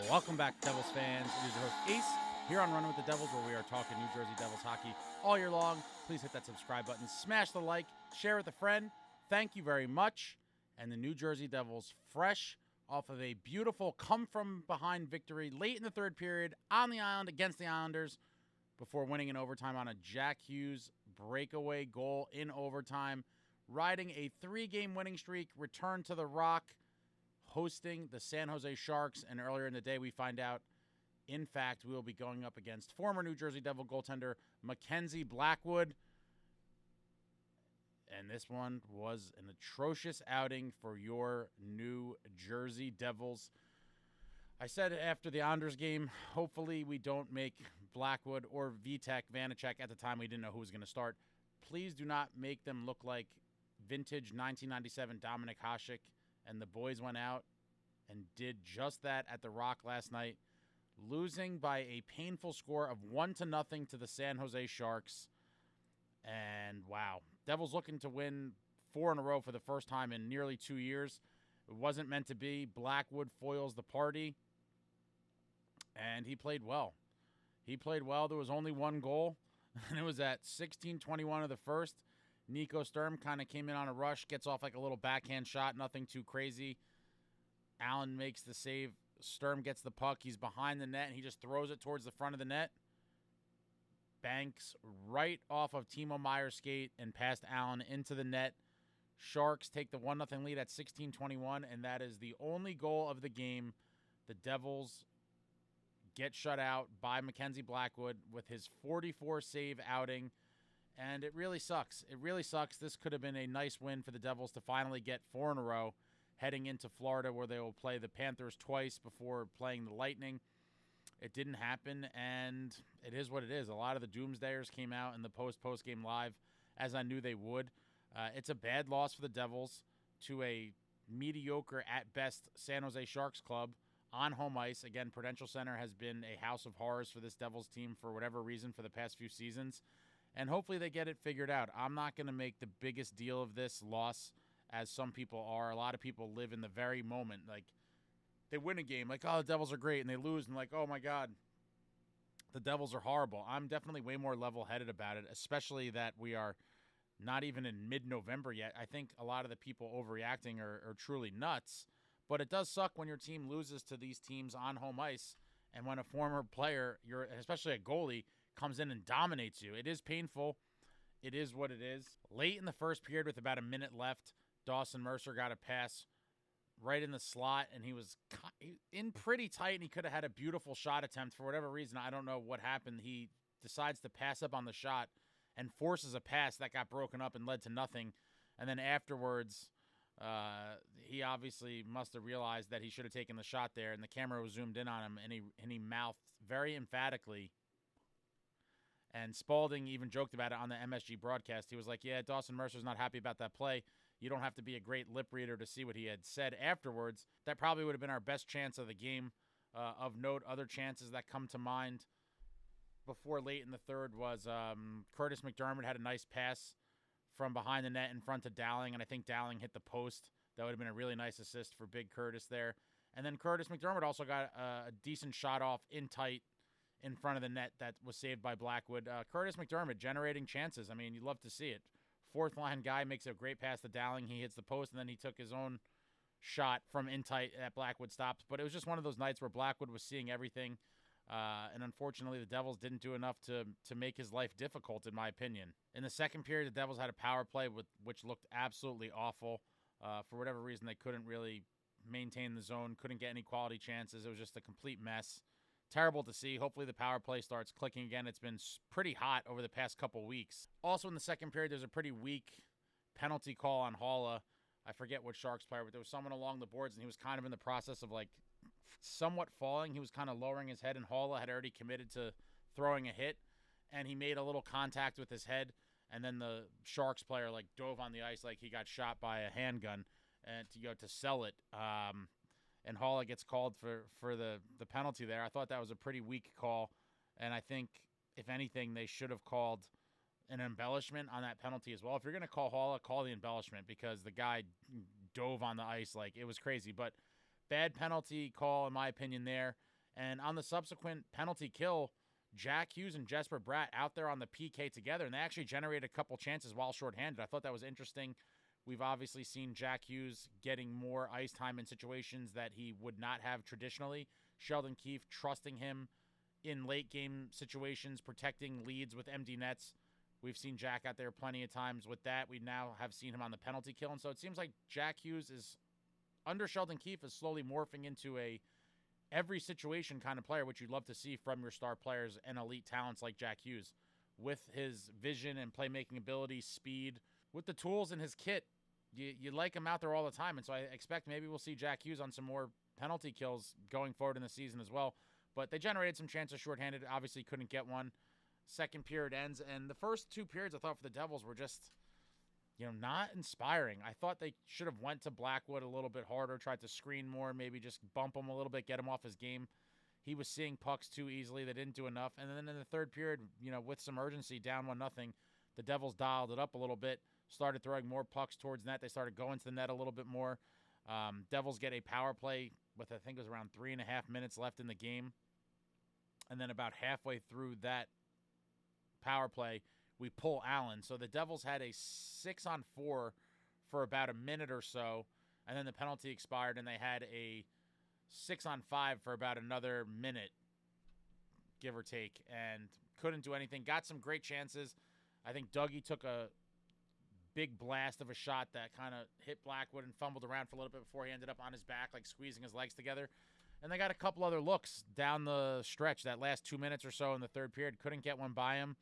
Welcome back, Devils fans. It is your host, Ace, here on Running with the Devils, where we are talking New Jersey Devils hockey all year long. Please hit that subscribe button, smash the like, share with a friend. Thank you very much. And the New Jersey Devils, fresh off of a beautiful come-from-behind victory late in the third period on the island against the Islanders before winning in overtime on a Jack Hughes breakaway goal in overtime, riding a 3-game winning streak, return to the Rock, hosting the San Jose Sharks, and earlier in the day we find out, in fact, we will be going up against former New Jersey Devil goaltender Mackenzie Blackwood. And this one was an atrocious outing for your New Jersey Devils. I said after the Islanders game, hopefully we don't make Blackwood or Vanacek. At the time, we didn't know who was going to start. Please do not make them look like vintage 1997 Dominik Hasek. And the boys went out and did just that at the Rock last night, losing by a painful score of 1-0 to the San Jose Sharks. And wow, Devils looking to win 4 in a row for the first time in nearly 2 years. It wasn't meant to be. Blackwood foils the party, and he played well. He played well. There was only one goal, and it was at 16:21 of the first. Nico Sturm kind of came in on a rush, gets off like a little backhand shot, nothing too crazy. Allen makes the save. Sturm gets the puck. He's behind the net, and he just throws it towards the front of the net. Banks right off of Timo Meyer's skate and past Allen into the net. Sharks take the 1-0 lead at 16:21, and that is the only goal of the game. The Devils get shut out by Mackenzie Blackwood with his 44-save outing. And it really sucks. It really sucks. This could have been a nice win for the Devils to finally get 4 in a row heading into Florida, where they will play the Panthers twice before playing the Lightning. It didn't happen, and it is what it is. A lot of the doomsdayers came out in the post-game live, as I knew they would. It's a bad loss for the Devils to a mediocre, at best, San Jose Sharks club on home ice. Again, Prudential Center has been a house of horrors for this Devils team for whatever reason for the past few seasons. And hopefully they get it figured out. I'm not going to make the biggest deal of this loss, as some people are. A lot of people live in the very moment. Like, they win a game, like, oh, the Devils are great, and they lose, and like, oh, my God, the Devils are horrible. I'm definitely way more level-headed about it, especially that we are not even in mid-November yet. I think a lot of the people overreacting are truly nuts. But it does suck when your team loses to these teams on home ice, and when a former player, especially a goalie, comes in and dominates you. It is painful. It is what it is. Late in the first period, with about a minute left, Dawson Mercer got a pass right in the slot, and he was in pretty tight, and he could have had a beautiful shot attempt. For whatever reason, I don't know what happened. He decides to pass up on the shot and forces a pass that got broken up and led to nothing. And then afterwards, he obviously must have realized that he should have taken the shot there, and the camera was zoomed in on him, and he mouthed very emphatically. And Spalding even joked about it on the MSG broadcast. He was like, yeah, Dawson Mercer's not happy about that play. You don't have to be a great lip reader to see what he had said afterwards. That probably would have been our best chance of the game. Of note, other chances that come to mind before late in the third was Curtis McDermott had a nice pass from behind the net in front of Dowling, and I think Dowling hit the post. That would have been a really nice assist for Big Curtis there. And then Curtis McDermott also got a decent shot off in tight in front of the net that was saved by Blackwood. Curtis McDermott generating chances. I mean, you'd love to see it. Fourth-line guy makes a great pass to Dowling. He hits the post, and then he took his own shot from in tight that Blackwood stops. But it was just one of those nights where Blackwood was seeing everything, and unfortunately the Devils didn't do enough to make his life difficult, in my opinion. In the second period, the Devils had a power play which looked absolutely awful. For whatever reason, they couldn't really maintain the zone, couldn't get any quality chances. It was just a complete mess. Terrible to see. Hopefully the power play starts clicking again. It's been pretty hot over the past couple weeks. Also in the second period, there's a pretty weak penalty call on Haula. I forget what Sharks player, but there was someone along the boards, and he was kind of in the process of like somewhat falling. He was kind of lowering his head, and Haula had already committed to throwing a hit, and he made a little contact with his head, and then the Sharks player like dove on the ice like he got shot by a handgun and to sell it. And Haula gets called for the penalty there. I thought that was a pretty weak call, and I think, if anything, they should have called an embellishment on that penalty as well. If you're going to call Haula, call the embellishment, because the guy dove on the ice like it was crazy. But bad penalty call, in my opinion, there. And on the subsequent penalty kill, Jack Hughes and Jesper Bratt out there on the PK together, and they actually generated a couple chances while shorthanded. I thought that was interesting. We've obviously seen Jack Hughes getting more ice time in situations that he would not have traditionally. Sheldon Keefe trusting him in late game situations, protecting leads with empty nets. We've seen Jack out there plenty of times with that. We now have seen him on the penalty kill. And so it seems like Jack Hughes is, under Sheldon Keefe, is slowly morphing into a every situation kind of player, which you'd love to see from your star players and elite talents like Jack Hughes. With his vision and playmaking ability, speed, with the tools in his kit, you like him out there all the time. And so I expect maybe we'll see Jack Hughes on some more penalty kills going forward in the season as well. But they generated some chances shorthanded. Obviously couldn't get one. Second period ends. And the first two periods I thought for the Devils were just, not inspiring. I thought they should have went to Blackwood a little bit harder, tried to screen more, maybe just bump him a little bit, get him off his game. He was seeing pucks too easily. They didn't do enough. And then in the third period, with some urgency, down 1-0, the Devils dialed it up a little bit, started throwing more pucks towards net. They started going to the net a little bit more. Devils get a power play with, I think it was around 3.5 minutes left in the game. And then about halfway through that power play, we pull Allen. So the Devils had a 6-on-4 for about a minute or so, and then the penalty expired, and they had a 6-on-5 for about another minute, give or take, and couldn't do anything. Got some great chances. I think Dougie took a big blast of a shot that kind of hit Blackwood and fumbled around for a little bit before he ended up on his back, like squeezing his legs together. And they got a couple other looks down the stretch, that last 2 minutes or so in the third period. Couldn't get one by him.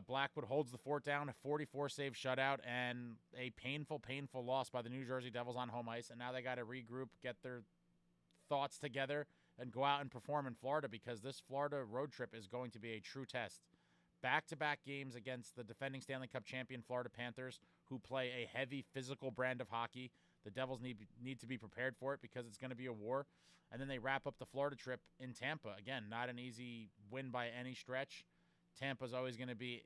Blackwood holds the fort down, a 44-save shutout, and a painful, painful loss by the New Jersey Devils on home ice. And now they got to regroup, get their thoughts together, and go out and perform in Florida, because this Florida road trip is going to be a true test. Back-to-back games against the defending Stanley Cup champion Florida Panthers, who play a heavy physical brand of hockey. The Devils need to be prepared for it, because it's going to be a war. And then they wrap up the Florida trip in Tampa. Again, not an easy win by any stretch. Tampa's always going to be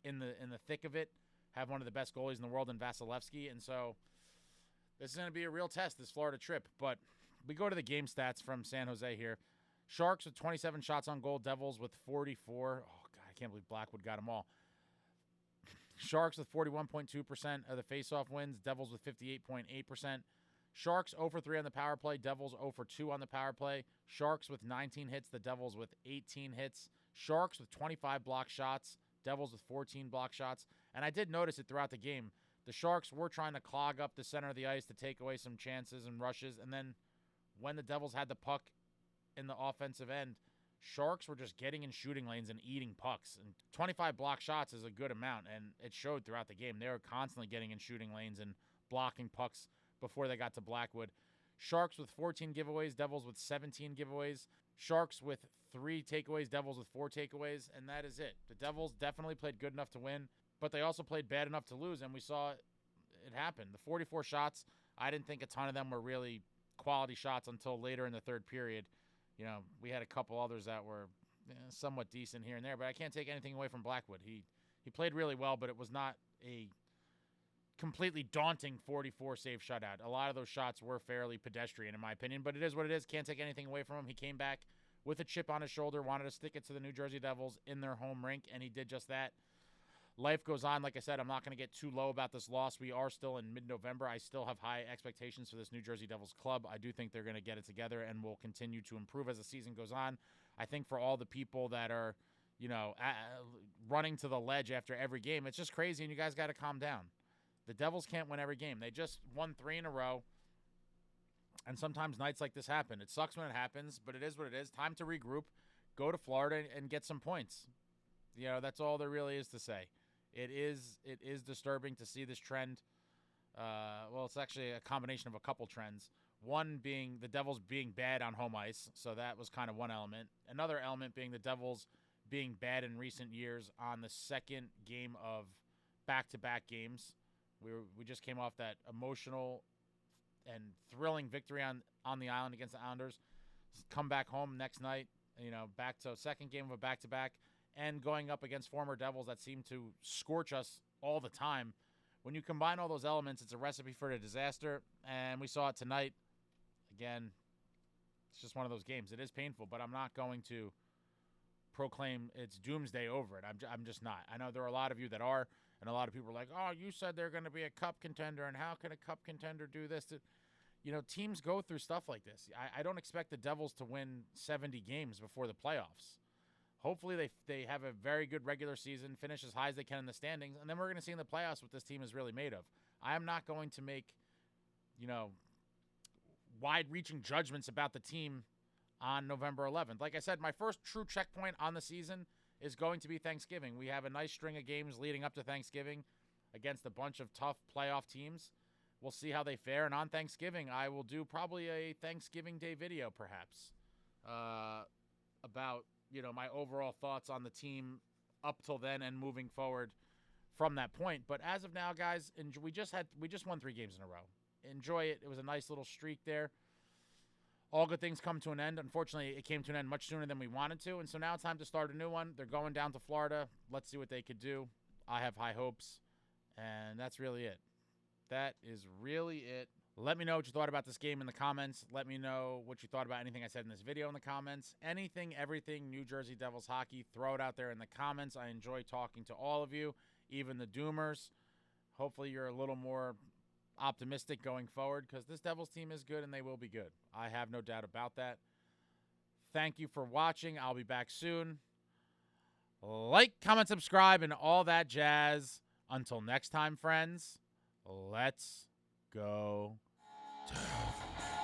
in the thick of it, have one of the best goalies in the world in Vasilevsky. And so this is going to be a real test, this Florida trip. But we go to the game stats from San Jose here. Sharks with 27 shots on goal, Devils with 44. Oh, God, I can't believe Blackwood got them all. Sharks with 41.2% of the faceoff wins, Devils with 58.8%. Sharks 0 for 3 on the power play, Devils 0 for 2 on the power play. Sharks with 19 hits, the Devils with 18 hits. Sharks with 25 block shots, Devils with 14 block shots. And I did notice it throughout the game. The Sharks were trying to clog up the center of the ice to take away some chances and rushes. And then when the Devils had the puck in the offensive end, Sharks were just getting in shooting lanes and eating pucks. And 25 block shots is a good amount, and it showed throughout the game. They were constantly getting in shooting lanes and blocking pucks before they got to Blackwood. Sharks with 14 giveaways, Devils with 17 giveaways. Sharks with 3 takeaways, Devils with 4 takeaways, and that is it. The Devils definitely played good enough to win, but they also played bad enough to lose, and we saw it happen. The 44 shots, I didn't think a ton of them were really quality shots until later in the third period. We had a couple others that were somewhat decent here and there, but I can't take anything away from Blackwood. He played really well, but it was not a completely daunting 44-save shutout. A lot of those shots were fairly pedestrian, in my opinion, but it is what it is. Can't take anything away from him. He came back with a chip on his shoulder, wanted to stick it to the New Jersey Devils in their home rink, and he did just that. Life goes on. Like I said, I'm not going to get too low about this loss. We are still in mid-November. I still have high expectations for this New Jersey Devils club. I do think they're going to get it together and will continue to improve as the season goes on. I think for all the people that are, running to the ledge after every game, it's just crazy, and you guys got to calm down. The Devils can't win every game. They just won 3 in a row, and sometimes nights like this happen. It sucks when it happens, but it is what it is. Time to regroup, go to Florida, and get some points. That's all there really is to say. It is disturbing to see this trend. It's actually a combination of a couple trends. One being the Devils being bad on home ice, so that was kind of one element. Another element being the Devils being bad in recent years on the second game of back-to-back games. We just came off that emotional and thrilling victory on the island against the Islanders. Come back home next night, back to a second game of a back-to-back, and going up against former Devils that seem to scorch us all the time. When you combine all those elements, it's a recipe for a disaster, and we saw it tonight. Again, It's just one of those games. It is painful, but I'm not going to proclaim it's doomsday over it. I'm just not. I know there are a lot of you that are, and a lot of people are like, oh, you said they're going to be a cup contender, and how can a cup contender do this? Teams go through stuff like this. I don't expect the Devils to win 70 games before the playoffs. Hopefully they have a very good regular season, finish as high as they can in the standings, and then we're going to see in the playoffs what this team is really made of. I am not going to make, wide-reaching judgments about the team on November 11th. Like I said, my first true checkpoint on the season is going to be Thanksgiving. We have a nice string of games leading up to Thanksgiving against a bunch of tough playoff teams. We'll see how they fare, and on Thanksgiving, I will do probably a Thanksgiving Day video, perhaps, about my overall thoughts on the team up till then and moving forward from that point. But as of now, guys, we just won 3 games in a row. Enjoy it. It was a nice little streak there. All good things come to an end. Unfortunately, it came to an end much sooner than we wanted to, and so now it's time to start a new one. They're going down to Florida. Let's see what they could do. I have high hopes, and that's really it. That is really it. Let me know what you thought about this game in the comments. Let me know what you thought about anything I said in this video in the comments. Anything, everything New Jersey Devils hockey, throw it out there in the comments. I enjoy talking to all of you, even the doomers. Hopefully you're a little more optimistic going forward because this Devils team is good and they will be good. I have no doubt about that. Thank you for watching. I'll be back soon. Like, comment, subscribe, and all that jazz. Until next time, friends, let's go Devils.